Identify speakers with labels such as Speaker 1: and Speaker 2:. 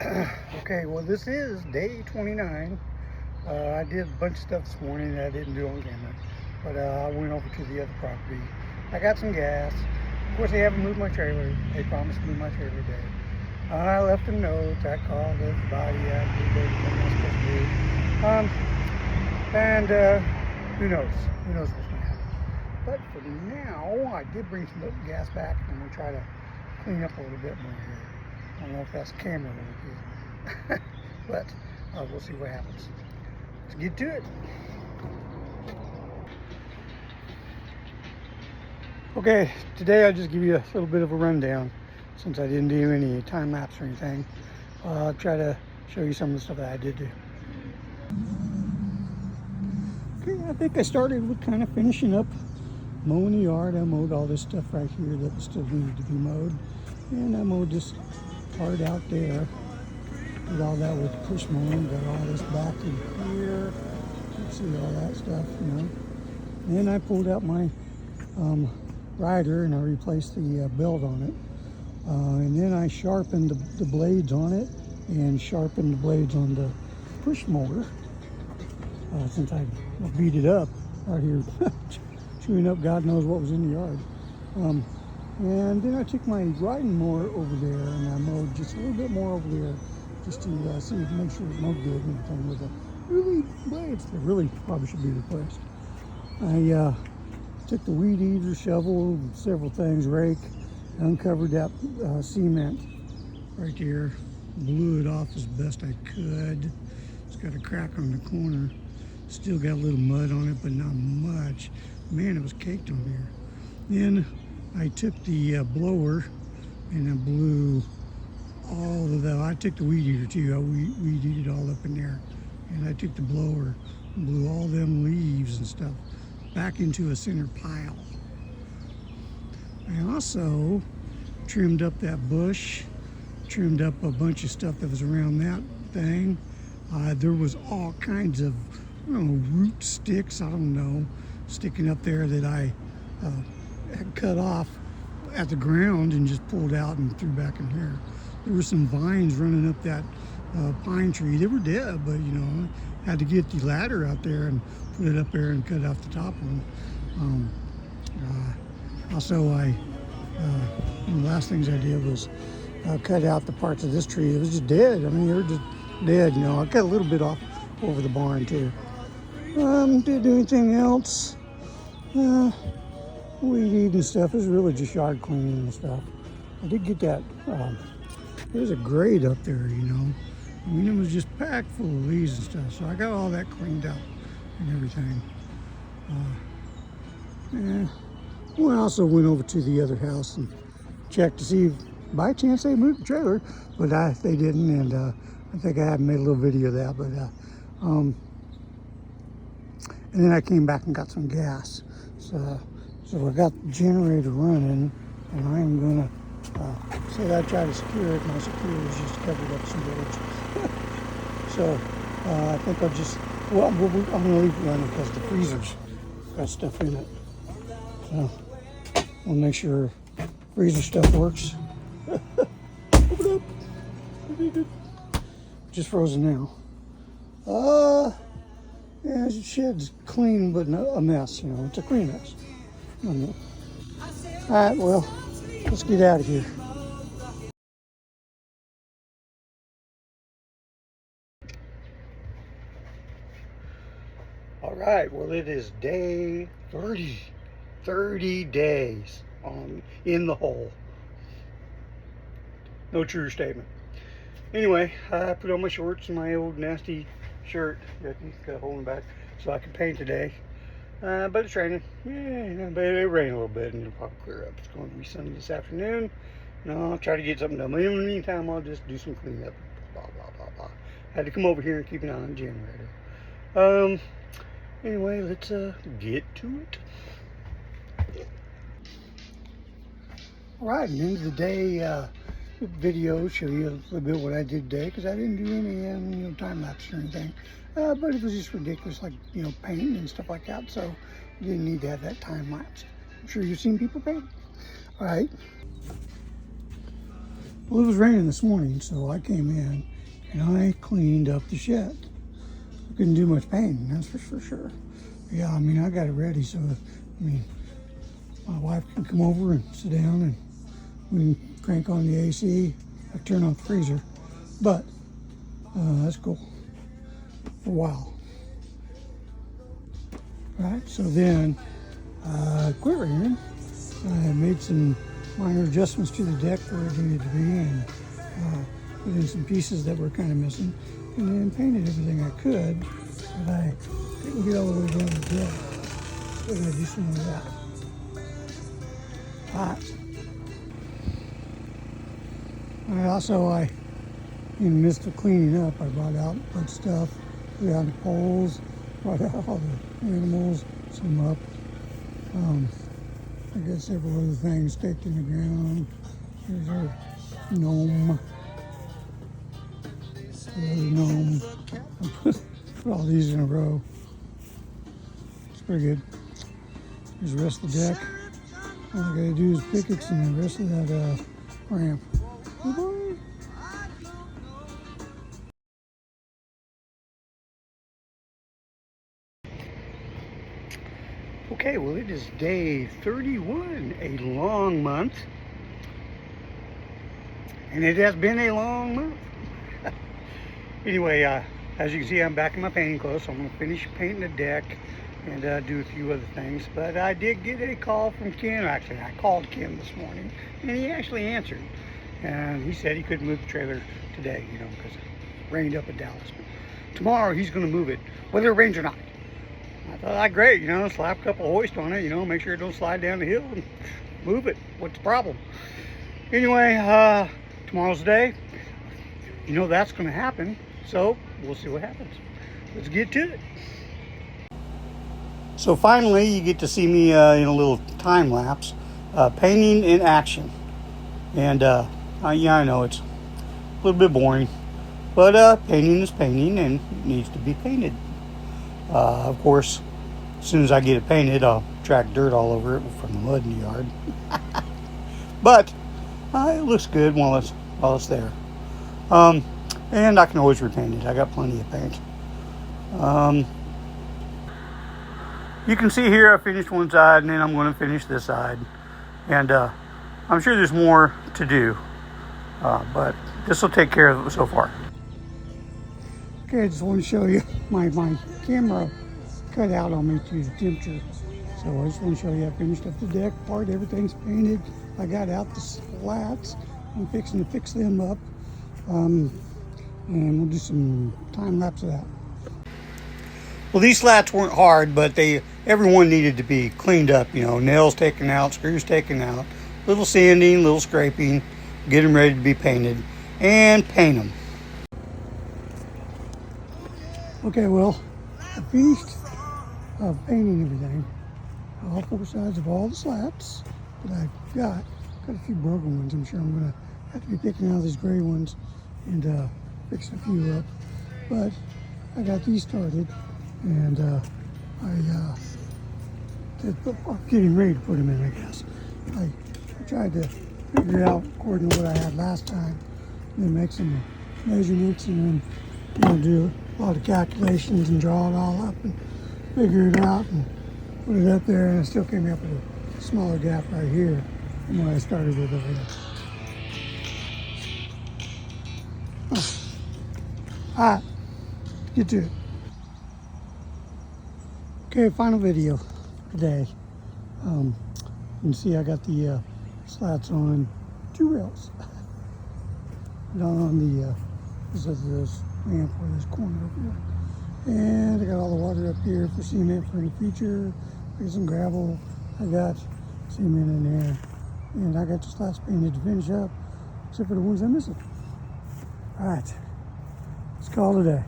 Speaker 1: Okay, well this is day 29. I did a bunch of stuff this morning that I didn't do on camera, but I went over to the other property. I got some gas. Of course, they haven't moved my trailer. They promised to move my trailer today. I left a note. I called everybody. I did everything I was supposed to do. And who knows? Who knows what's going to happen? But for now, I did bring some gas back. I'm going to try to clean up a little bit more here. I don't know if that's camera work, but we'll see what happens. Let's get to it. Okay, today I'll just give you a little bit of a rundown since I didn't do any time lapse or anything. I'll try to show you some of the stuff that I did do. Okay, I think I started with kind of finishing up mowing the yard. I mowed all this stuff right here that still needed to be mowed, and I mowed this part out there. Did all that with push mowing. Got all this back in here. You can see all that stuff, you know. Then I pulled out my rider and I replaced the belt on it. And then I sharpened the blades on it and sharpened the blades on the push mower. Since I beat it up out here, chewing up God knows what was in the yard. And then I took my riding mower over there and I mowed just a little bit more over there just to see, make sure it mowed good and everything with the really blades that really probably should be replaced. I took the weed eater, shovel, several things, rake, uncovered that cement right there, blew it off as best I could. It's got a crack on the corner. Still got a little mud on it, but not much. Man, it was caked on there. Then I took the blower and I blew all of that. I took the weed eater too. I weed eated all up in there. And I took the blower and blew all them leaves and stuff back into a center pile. I also trimmed up that bush, trimmed up a bunch of stuff that was around that thing. There was all kinds of, I don't know, root sticks, I don't know, sticking up there that I had cut off at the ground and just pulled out and threw back in here. There were some vines running up that pine tree. They were dead, but you know, I had to get the ladder out there and put it up there and cut off the top of them. Also, one of the last things I did was cut out the parts of this tree. It was just dead. I mean, they were just dead, you know. I cut a little bit off over the barn too. Didn't do anything else. Weed eating stuff. It was really just yard cleaning and stuff. I did get that. There's a grate up there, you know. I mean, it was just packed full of leaves and stuff. So I got all that cleaned out and everything. Well, I also went over to the other house and checked to see if by chance they moved the trailer, but they didn't, and I think I haven't made a little video of that, but and then I came back and got some gas. So I got the generator running, and I'm gonna say I tried to secure it. My security is just covered up some boards. So I think I'll just, well, I'm gonna leave it running because the freezer's got stuff in it. So we'll make sure freezer stuff works. Open up. Just frozen now. Yeah, the shed's clean, but a mess, you know. It's a clean mess. All right, well, let's get out of here. All right, well, it is day 30. 30 days in the hole. No true statement. Anyway, I put on my shorts and my old nasty shirt. Got a hole in the back so I can paint today. But it's raining. Yeah, but it rained a little bit and it'll probably clear up. It's going to be sunny this afternoon. And I'll try to get something done. But in the meantime, I'll just do some cleanup. Blah, blah, blah, blah. Had to come over here and keep an eye on the generator. Anyway, let's get to it. All right, and end of the day video, show you a little bit what I did today, because I didn't do any time lapse or anything. But it was just ridiculous, like, painting and stuff like that, so you didn't need to have that time lapse. I'm sure you've seen people paint. All right. Well, it was raining this morning, so I came in and I cleaned up the shed. I couldn't do much painting, that's for sure. Yeah, I mean, I got it ready, so, I mean, my wife can come over and sit down and we can crank on the AC. I turn off the freezer, but that's cool for a while. Right, so then quit raining. I made some minor adjustments to the deck where it needed to be and put in some pieces that were kind of missing, and then painted everything I could, but I didn't get all the way down the deck. Still gotta do some of that. Hot. In the midst of cleaning up, I brought out a bunch of stuff, put out the poles, brought out all the animals, some up. I got several other things staked in the ground. Here's our gnome. Another gnome. I put all these in a row. It's pretty good. Here's the rest of the deck. All I gotta do is pickets and the rest of that ramp. Bye-bye. Okay, well, it is day 31, a long month, and it has been a long month. Anyway, as you can see, I'm back in my painting clothes, so I'm going to finish painting the deck and do a few other things. But I did get a call from Ken. Actually, I called Ken this morning, and he actually answered. And he said he couldn't move the trailer today, you know, because it rained up in Dallas. But tomorrow, he's going to move it, whether it rains or not. I thought, great, you know, slap a couple of hoist on it, you know, make sure it don't slide down the hill and move it. What's the problem? Anyway, tomorrow's the day. You know that's going to happen, so we'll see what happens. Let's get to it. So finally, you get to see me in a little time lapse, painting in action. And yeah, I know it's a little bit boring, but painting is painting and it needs to be painted. Of course, as soon as I get it painted, I'll track dirt all over it from the mud in the yard. But it looks good while it's there. And I can always repaint it. I got plenty of paint. You can see here I finished one side, and then I'm going to finish this side. And I'm sure there's more to do, but this will take care of it so far. Okay, I just want to show you my camera cut out on me to the temperature. So I just want to show you I finished up the deck part. Everything's painted. I got out the slats. I'm fixing to fix them up. And we'll do some time lapse of that. Well, these slats weren't hard, but everyone needed to be cleaned up. You know, nails taken out, screws taken out, little sanding, little scraping, get them ready to be painted, and paint them. Okay, well, I finished painting everything, all four sides of all the slats that I've got. Got a few broken ones. I'm sure I'm going to have to be picking out these gray ones and fixing a few up. But I got these started, and I'm getting ready to put them in, I guess. I tried to figure it out according to what I had last time, and then make some measurements, and then do a lot of calculations and draw it all up and figure it out and put it up there, and I still came up with a smaller gap right here than what I started with over there. All right, get to it. Okay, final video today. You can see I got the slats on 2 rails. Down on the this ramp or this corner over here. And I got all the water up here for cement for any future. I got some gravel. I got cement in there. And I got the slats painted to finish up, except for the ones I'm missing. All right, let's call it a day.